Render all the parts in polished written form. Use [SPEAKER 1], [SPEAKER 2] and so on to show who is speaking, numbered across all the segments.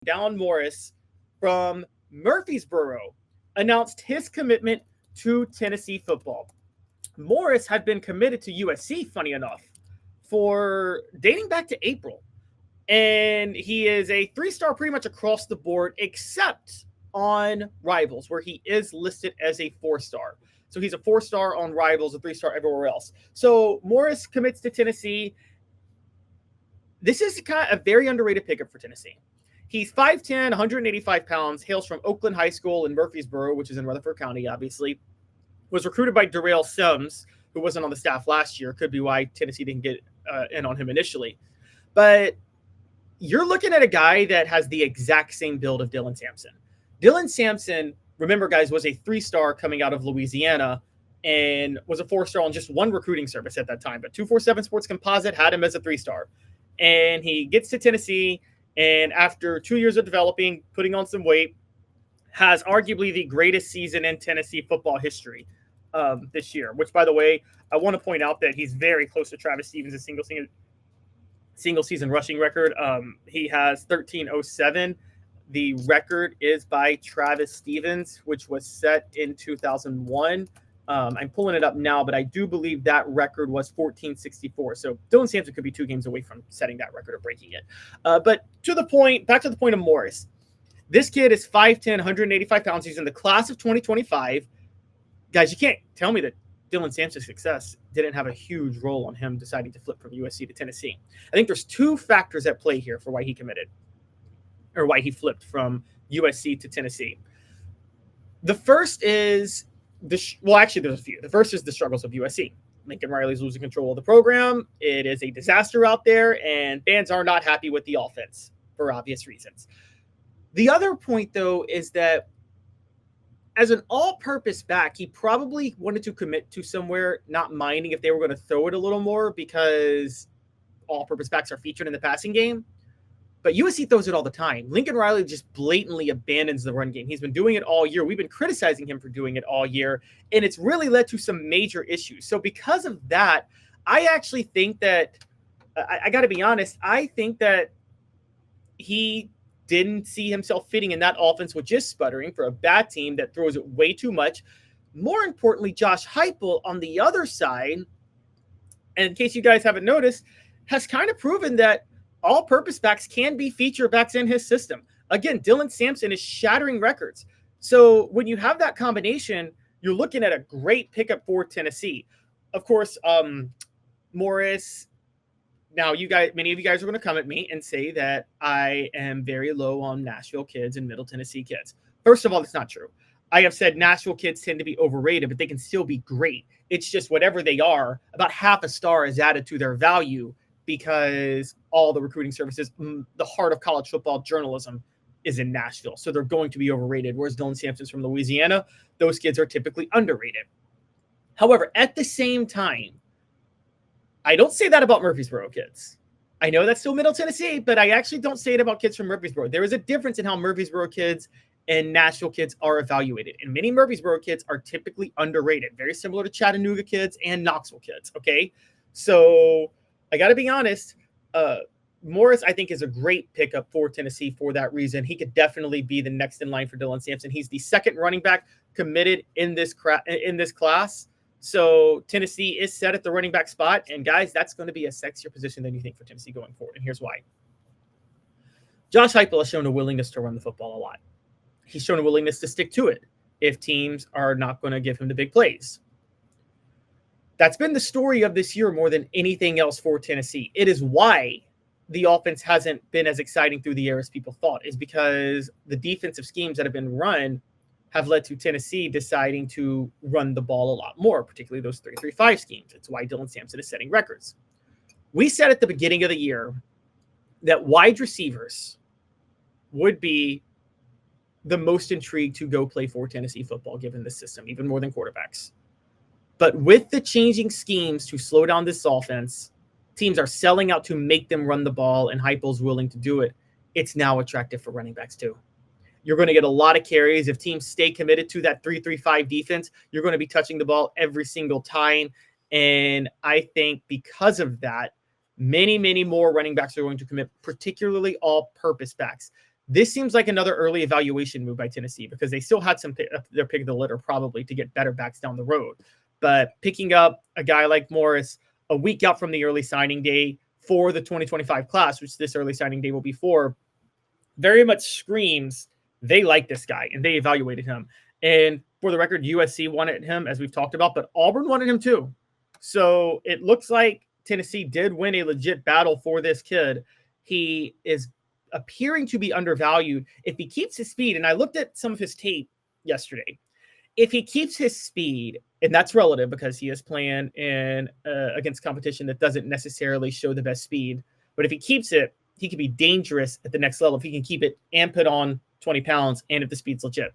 [SPEAKER 1] Daune Morris from Murfreesboro announced his commitment to Tennessee football. Morris had been committed to USC, funny enough, for dating back to April. And he is a 3-star pretty much across the board, except on Rivals, where he is listed as a 4-star. So he's a 4-star on Rivals, a 3-star everywhere else. So Morris commits to Tennessee. This is kind of a very underrated pickup for Tennessee. He's 5'10", 185 pounds, hails from Oakland High School in Murfreesboro, which is in Rutherford County, obviously. Was recruited by Darrell Sims, who wasn't on the staff last year. Could be why Tennessee didn't get in on him initially. But you're looking at a guy that has the exact same build of Dylan Sampson. Dylan Sampson, remember, guys, was a 3-star coming out of Louisiana and was a 4-star on just one recruiting service at that time. But 247 Sports Composite had him as a 3-star. And he gets to Tennessee, and after 2 years of developing, putting on some weight, has arguably the greatest season in Tennessee football history this year, which, by the way, I want to point out that he's very close to Travis Stevens' single season rushing record. He has 1307. The record is by Travis Stevens, which was set in 2001. I'm pulling it up now, but I do believe that record was 1464. So Dylan Sampson could be 2 games away from setting that record or breaking it. But back to the point of Morris. This kid is 5'10", 185 pounds. He's in the class of 2025. Guys, you can't tell me that Dylan Sampson's success didn't have a huge role on him deciding to flip from USC to Tennessee. I think there's 2 factors at play here for why he committed, or why he flipped from USC to Tennessee. The first is actually there's a few. The first is the struggles of USC. Lincoln Riley's losing control of the program. It is a disaster out there, and fans are not happy with the offense for obvious reasons. The other point, though, is that as an all-purpose back, he probably wanted to commit to somewhere, not minding if they were going to throw it a little more, because all-purpose backs are featured in the passing game. But USC throws it all the time. Lincoln Riley just blatantly abandons the run game. He's been doing it all year. We've been criticizing him for doing it all year, and it's really led to some major issues. So because of that, I actually think that, I got to be honest, I think that he didn't see himself fitting in that offense with just sputtering for a bad team that throws it way too much. More importantly, Josh Heupel on the other side, and in case you guys haven't noticed, has kind of proven that all-purpose backs can be feature backs in his system. Again, Dylan Sampson is shattering records. So when you have that combination, you're looking at a great pickup for Tennessee. Of course, Morris. Now, many of you guys are going to come at me and say that I am very low on Nashville kids and Middle Tennessee kids. First of all, that's not true. I have said Nashville kids tend to be overrated, but they can still be great. It's just whatever they are, about half a star is added to their value because all the recruiting services, the heart of college football journalism, is in Nashville. So they're going to be overrated, whereas Dylan Sampson's from Louisiana. Those kids are typically underrated. However, at the same time, I don't say that about Murfreesboro kids. I know that's still Middle Tennessee, but I actually don't say it about kids from Murfreesboro. There is a difference in how Murfreesboro kids and Nashville kids are evaluated. And many Murfreesboro kids are typically underrated, very similar to Chattanooga kids and Knoxville kids, okay? So I got to be honest, Morris, I think, is a great pickup for Tennessee for that reason. He could definitely be the next in line for Dylan Sampson. He's the second running back committed in this class. So Tennessee is set at the running back spot. And, guys, that's going to be a sexier position than you think for Tennessee going forward. And here's why. Josh Heupel has shown a willingness to run the football a lot. He's shown a willingness to stick to it if teams are not going to give him the big plays. That's been the story of this year more than anything else for Tennessee. It is why the offense hasn't been as exciting through the year as people thought, is because the defensive schemes that have been run have led to Tennessee deciding to run the ball a lot more, particularly those 3-3-5 schemes. It's why Dylan Sampson is setting records. We said at the beginning of the year that wide receivers would be the most intrigued to go play for Tennessee football, given the system, even more than quarterbacks. But with the changing schemes to slow down this offense, teams are selling out to make them run the ball, and Heupel's willing to do it. It's now attractive for running backs too. You're going to get a lot of carries. If teams stay committed to that 3-3-5 defense, you're going to be touching the ball every single time. And I think because of that, many, many more running backs are going to commit, particularly all-purpose backs. This seems like another early evaluation move by Tennessee because they still had their pick of the litter probably to get better backs down the road. But picking up a guy like Morris a week out from the early signing day for the 2025 class, which this early signing day will be for, very much screams they like this guy and they evaluated him. And for the record, USC wanted him, as we've talked about, but Auburn wanted him too. So it looks like Tennessee did win a legit battle for this kid. He is appearing to be undervalued. If he keeps his speed, and I looked at some of his tape yesterday, if he keeps his speed, and that's relative because he is playing in against competition that doesn't necessarily show the best speed, but if he keeps it, he can be dangerous at the next level if he can keep it and put on 20 pounds and if the speed's legit.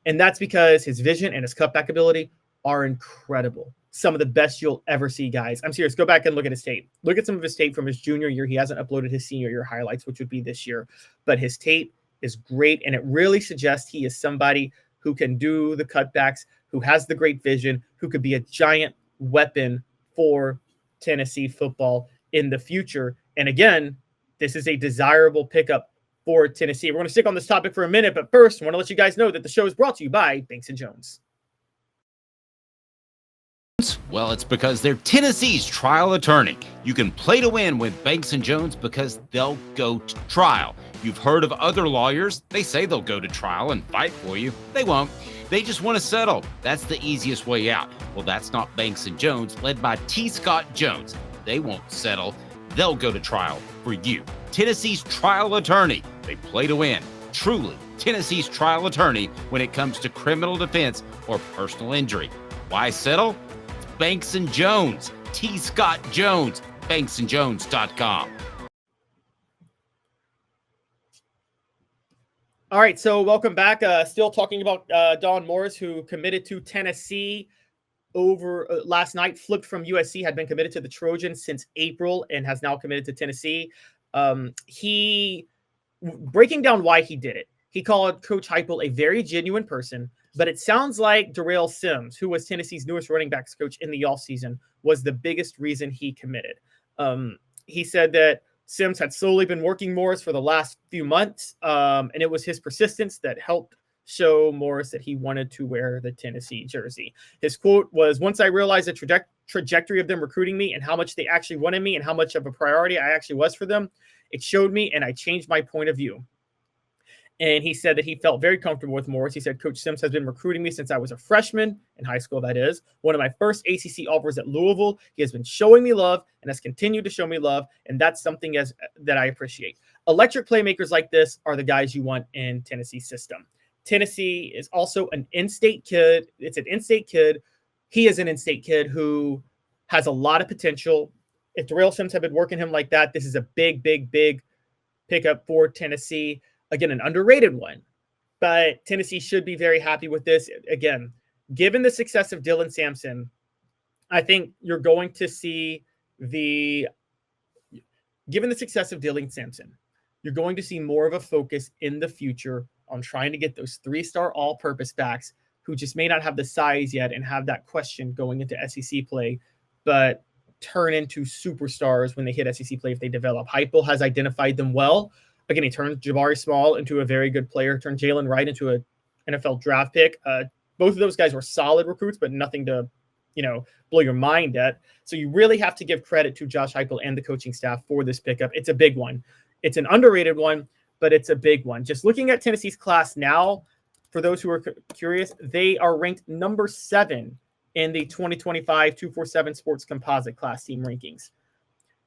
[SPEAKER 1] And that's because his vision and his cutback ability are incredible. Some of the best you'll ever see, guys. I'm serious. Go back and look at his tape. Look at some of his tape from his junior year. He hasn't uploaded his senior year highlights, which would be this year. But his tape is great, and it really suggests he is somebody who can do the cutbacks, who has the great vision, who could be a giant weapon for Tennessee football in the future. And again, this is a desirable pickup for Tennessee. We're going to stick on this topic for a minute, but first, I want to let you guys know that the show is brought to you by Banks & Jones.
[SPEAKER 2] Well, it's because they're Tennessee's trial attorney. You can play to win with Banks & Jones because they'll go to trial. You've heard of other lawyers. They say they'll go to trial and fight for you. They won't. They just want to settle. That's the easiest way out. Well, that's not Banks & Jones, led by T. Scott Jones. They won't settle. They'll go to trial for you. Tennessee's trial attorney. They play to win. Truly, Tennessee's trial attorney when it comes to criminal defense or personal injury. Why settle? Banks & Jones. T. Scott Jones. BanksandJones.com.
[SPEAKER 1] All right, so welcome back. Still talking about Daune Morris, who committed to Tennessee over last night, flipped from USC, had been committed to the Trojans since April and has now committed to Tennessee. Breaking down why he did it, he called Coach Heupel a very genuine person, but it sounds like Darrell Sims, who was Tennessee's newest running backs coach in the offseason, was the biggest reason he committed. He said that Sims had slowly been working Morris for the last few months, and it was his persistence that helped show Morris that he wanted to wear the Tennessee jersey. His quote was, "Once I realized the trajectory of them recruiting me and how much they actually wanted me and how much of a priority I actually was for them, it showed me and I changed my point of view." And he said that he felt very comfortable with Morris. He said, "Coach Sims has been recruiting me since I was a freshman in high school, that is. One of my first ACC offers at Louisville. He has been showing me love and has continued to show me love, and that's something that I appreciate." Electric playmakers like this are the guys you want in Tennessee's system. Tennessee is also an in-state kid. It's an in-state kid. He is an in-state kid who has a lot of potential. If Darrell Sims had been working him like that, this is a big, big, big pickup for Tennessee. Again, an underrated one, but Tennessee should be very happy with this. Again, given the success of Dylan Sampson, I think you're going to see given the success of Dylan Sampson, you're going to see more of a focus in the future on trying to get those 3-star all-purpose backs who just may not have the size yet and have that question going into SEC play, but turn into superstars when they hit SEC play if they develop. Heupel has identified them well. Again, he turned Jabari Small into a very good player, turned Jalen Wright into an NFL draft pick. Both of those guys were solid recruits, but nothing to, blow your mind at. So you really have to give credit to Josh Heupel and the coaching staff for this pickup. It's a big one. It's an underrated one, but it's a big one. Just looking at Tennessee's class now, for those who are curious, they are ranked number 7 in the 2025 247 Sports Composite Class Team rankings.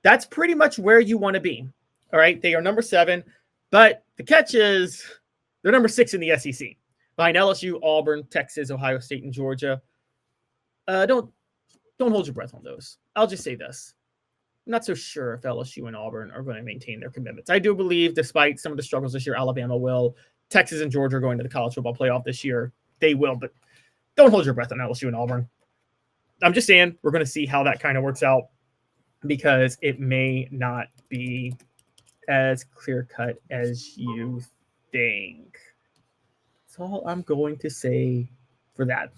[SPEAKER 1] That's pretty much where you want to be. All right, they are number 7, but the catch is they're number 6 in the SEC, behind LSU, Auburn, Texas, Ohio State, and Georgia. Don't hold your breath on those. I'll just say this. I'm not so sure if LSU and Auburn are going to maintain their commitments. I do believe, despite some of the struggles this year, Alabama will. Texas and Georgia are going to the college football playoff this year. They will, but don't hold your breath on LSU and Auburn. I'm just saying we're going to see how that kind of works out because it may not be as clear-cut as you think. That's all I'm going to say for that.